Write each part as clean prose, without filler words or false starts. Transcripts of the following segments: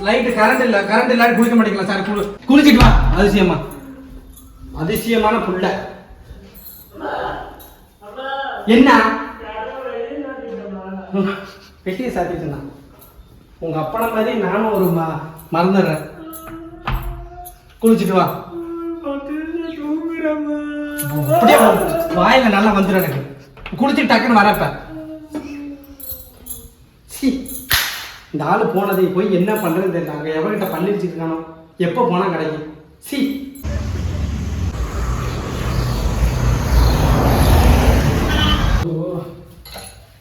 Light current இல்லாட்டி குளிக்க மாட்டீங்களா சார்? குளிச்சிட்டு வா. அதிசயமான புள்ள. என்ன பெட்டியை சாத்திட்டு உங்க அப்பன மாதிரி நானும் ஒரு மறந்துடுறேன். குளிச்சுட்டு வா. அப்படியே வாயில நல்லா வந்துடும் எனக்கு. குளிச்சுட்டு டக்குன்னு வரப்ப இந்த ஆளு போனதை போய் என்ன பண்றதுன்னு தெரியல. அங்க எவர்கிட்ட பண்ணி வச்சுருக்கானோ எப்ப போனா கிடைக்கும்.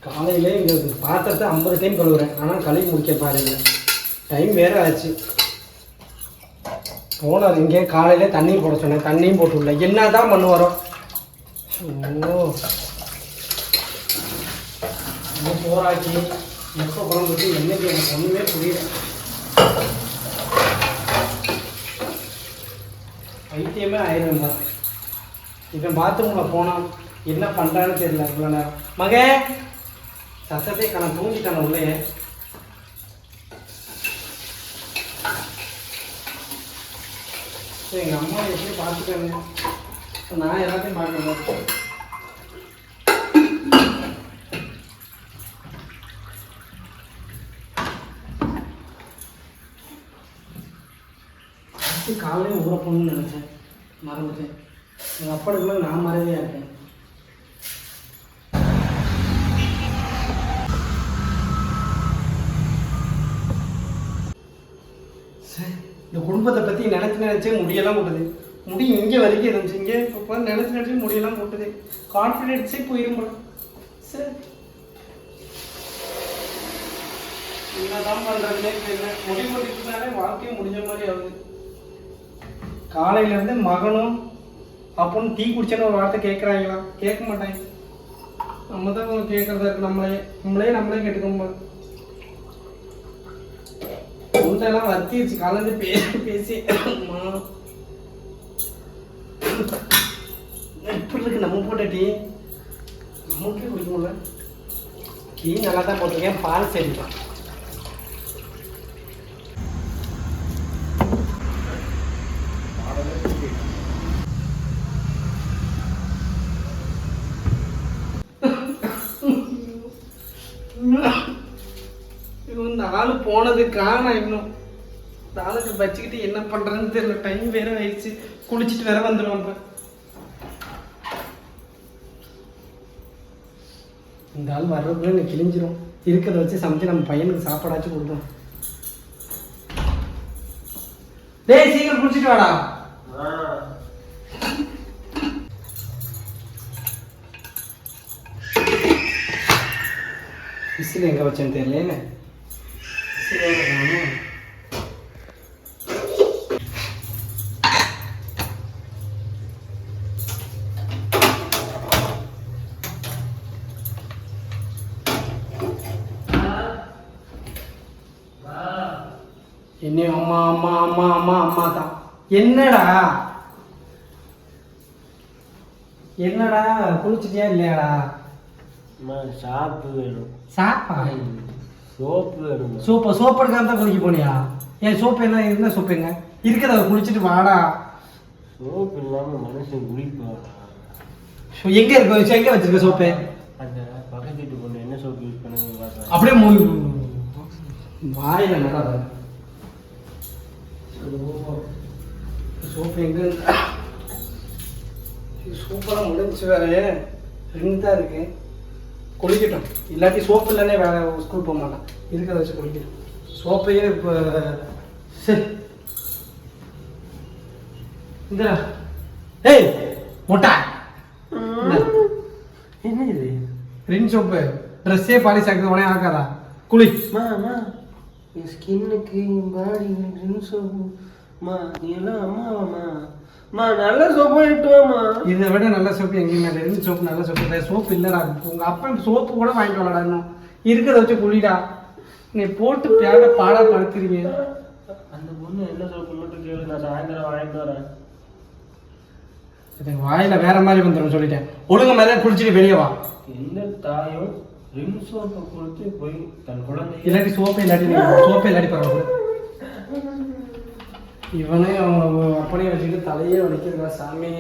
காலையிலே இங்கே பாத்திரத்தை 50 டைம் கழுவுறேன். ஆனால் கழுவி முடிக்க பாருங்க, டைம் வேறு ஆச்சு. போனார் இங்கே காலையிலே தண்ணியும் போட சொன்னேன், தண்ணியும் போட்டுவிடல. என்ன தான் பண்ணுவாரோ. போராக்கி எப்போ குழம்புக்கு என்னைக்கு எனக்கு ஒன்றுமே புரியல. வைத்தியமே ஆயிரம் தான். இவன் பாத்ரூமில் போனான், என்ன பண்ணுறான்னு தெரியல. இவ்வளோ நேரம் மக சத்தத்தை கணக்கு தூங்கிட்டான உள்ளே. எங்கள் அம்மா எப்படியும் பார்த்துட்டாங்க, நான் எல்லாத்தையும் பார்க்கணும். காலையும் ஊற போகணும்னு நினச்சேன், மறந்துட்டேன். எங்கள் அப்பா நான் மறவே இருக்கேன். இந்த குடும்பத்தை பற்றி நினச்சே முடியெல்லாம் போட்டுது. முடி இங்கே வரைக்கும் இருந்துச்சு, இங்கே இப்போ நினச்சி முடியெல்லாம் போட்டுது. கான்ஃபிடென்ஸே போயிடும். சரி என்னதான் பண்ணுறதுனே தெரியல. முடி போட்டுக்கிட்டாலே வாழ்க்கையும் முடிஞ்ச மாதிரி ஆகுது. காலையிலேருந்து மகனும் அப்பனும் டீ குடிச்சேன்னு ஒரு வார்த்தை கேட்குறாங்களா? கேட்க மாட்டாங்க. நம்ம தான் கேட்குறதா இருக்கு. நம்மளே கேட்டுக்கோங்க. தொண்டெல்லாம் வத்திடுச்சு கலந்து பேசி. எப்படி இருக்கு நம்ம போட்ட டீ? நமக்கே குடிக்க முடியல. டீ நல்லா தான் போட்டிருக்கேன், பால் சரிப்பான். இந்த ஆளு போனது காரணம் இன்னும் இந்த ஆளுக்கு வச்சுக்கிட்டு என்ன பண்றதுன்னு தெரியல. டைம் வேற ஆயிடுச்சு, குளிச்சுட்டு வேற வந்துடுவோம். இந்த ஆள் வர்றதுக்குள்ள எனக்கு கிழிஞ்சிரும். இருக்கிறத வச்சு சமைச்சு நம்ம பையனுக்கு சாப்பாடாச்சும் கொடுக்கணும். டேய் சீக்கிரம் குளிச்சுட்டு வாடா. விசில் எங்க வச்சேன்னு தெரியல. என்ன அம்மா அம்மா அம்மா அம்மா அம்மா தான். என்னடா குளிச்சுட்டியா இல்லையாடா? சாப்பு வேணும். சாப்பா? சோப்பு வேணும். சோப்பு எடுக்காம தான் குளிக்க போனியா? ஏன் சோப்பு என்ன சோப்புங்க இருக்கிறத குளிச்சுட்டு வாடா. சோப்பு இல்லாம மனுஷன் குளிப்பான். எங்க இருக்கு? எங்க வச்சிருக்க சோப்பு? அந்த பக்கத்து வீட்டு பொண்ணு என்ன சோப்பு யூஸ் பண்ணுங்க அப்படியே வாயில நடாத. சோப்பு எங்க? சூப்பராக முடிஞ்சு வேற தான் இருக்கு. குளிக்கட்டும், இல்லாட்டி சோப்பு இல்லைன்னே வேற ஸ்கூல் போக மாட்டான். இருக்கிறத வச்சு குளிக்கட்டும். சோப்பையே இப்போ சரி இந்த ஏய் மொட்டா என்ன இது? ரின் சோப்பு ட்ரெஸ்ஸே பாலிஷ் ஆக்குது, உடனே ஆக்காதா? குளி. என் ஸ்கின்னுக்கு பாடி ரின் சோப்பு. நீ எல்லாம் அம்மாவாம்மா. நல்ல சோப்பு எடுத்துவாமா. இதை விட நல்ல சோப்பு எங்கேயுமே இல்லை. ரின் சோப்பு நல்ல சோப்பு. சோப்பு இல்லைடா. உங்கள் அப்பா சோப்பு கூட வாங்கிட்டு வரடா. இன்னும் இருக்கிறத வச்சு குளிடா. நீ போட்டு பேட பாடா படுத்துறீங்க. அந்த பொண்ணு என்ன சோப்பு மட்டும் கேளு, நான் சாயந்தரம் வாங்கிட்டு வரேன். வாயில வேற மாதிரி வந்துடும் சொல்லிட்டேன். ஒழுங்கு மாதிரி குளிச்சுட்டு வெளியே வா. என்ன தாயும் ரின் சோப்பை கொடுத்து போய் தன் குழந்தை இல்லாட்டி சோப்பை இல்லாட்டி பரவாயில்ல. இவனே அவங்க அப்பனையும் வச்சுட்டு தலையே வலிக்கிறதா சாமி.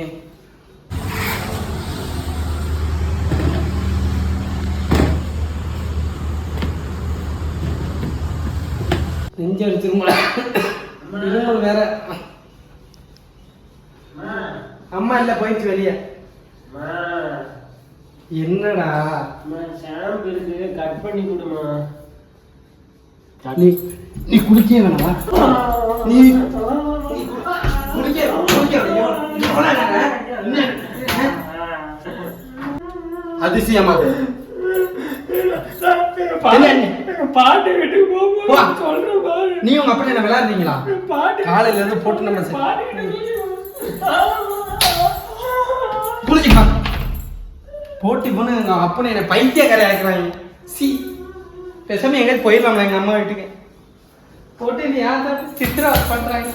நெஞ்சடி இருமல் வேற. அம்மா இல்ல போயிடுச்சு வெளியே. என்னடா ஷாம்பு இருக்கு, கட் பண்ணி கொடுமா. நீ நீ குடிக்கவே வேணாமா? நீ அதிசயமா பாட்டு வீட்டுக்கு போக நீ உங்க அப்படி என்ன விளையாடுறீங்களா? காலையில இருந்து போட்டு நம்ம குளிச்சுக்கா போட்டி போன எங்க அப்பனை என்ன பைத்தியக்காரி ஆக்கிறாங்க. சி பேசாம எங்கேயாவது போயிடலாம்ல எங்க அம்மா வீட்டுக்கு. போட்டு நீ யார் சித்திரா பண்றாங்க.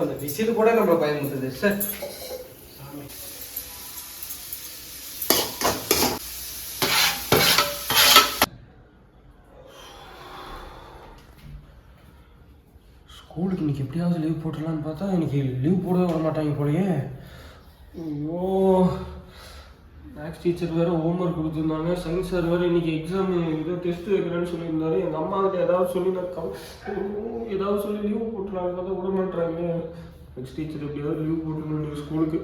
அந்த விசில் கூட நம்மள பயமுறுத்துது சார். ஸ்கூலுக்கு இன்னைக்கு எப்படியாவது லீவ் போட்டுடலான்னு பார்த்தா இன்னைக்கு லீவ் போடவே வர மாட்டாங்க போலயே. ஐயோ, மேக்ஸ் டீச்சர் வேறு ஹோம்ஒர்க் கொடுத்துருந்தாங்க. சயின்ஸ் சார் வேறு இன்னைக்கு எக்ஸாம் ஏதோ டெஸ்ட் வைக்கிறேன்னு சொல்லியிருந்தாரு. எங்கள் அம்மா கிட்ட ஏதாவது சொல்லி ஏதாவது சொல்லி லீவ் போட்டுறாங்க பார்த்தா விட மாட்டுறாங்க. மேக்ஸ் டீச்சர் எப்படியாவது லீவ் போட்டுருந்தோம் நீங்கள் ஸ்கூலுக்கு.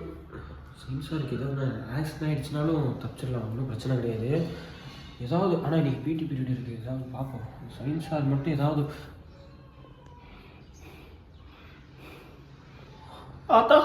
சயின்ஸ் சாருக்கு ஏதாவது ஆக்சிடென்ட் ஆகிடுச்சுனாலும் தப்பிச்சிடலாம், ஒன்றும் பிரச்சனை கிடையாது. ஏதாவது ஆனால் இன்னைக்கு பிடி பீரியட் இருக்குது, ஏதாவது பார்ப்போம். சயின்ஸ் சார் மட்டும் ஏதாவது. ஆத்தா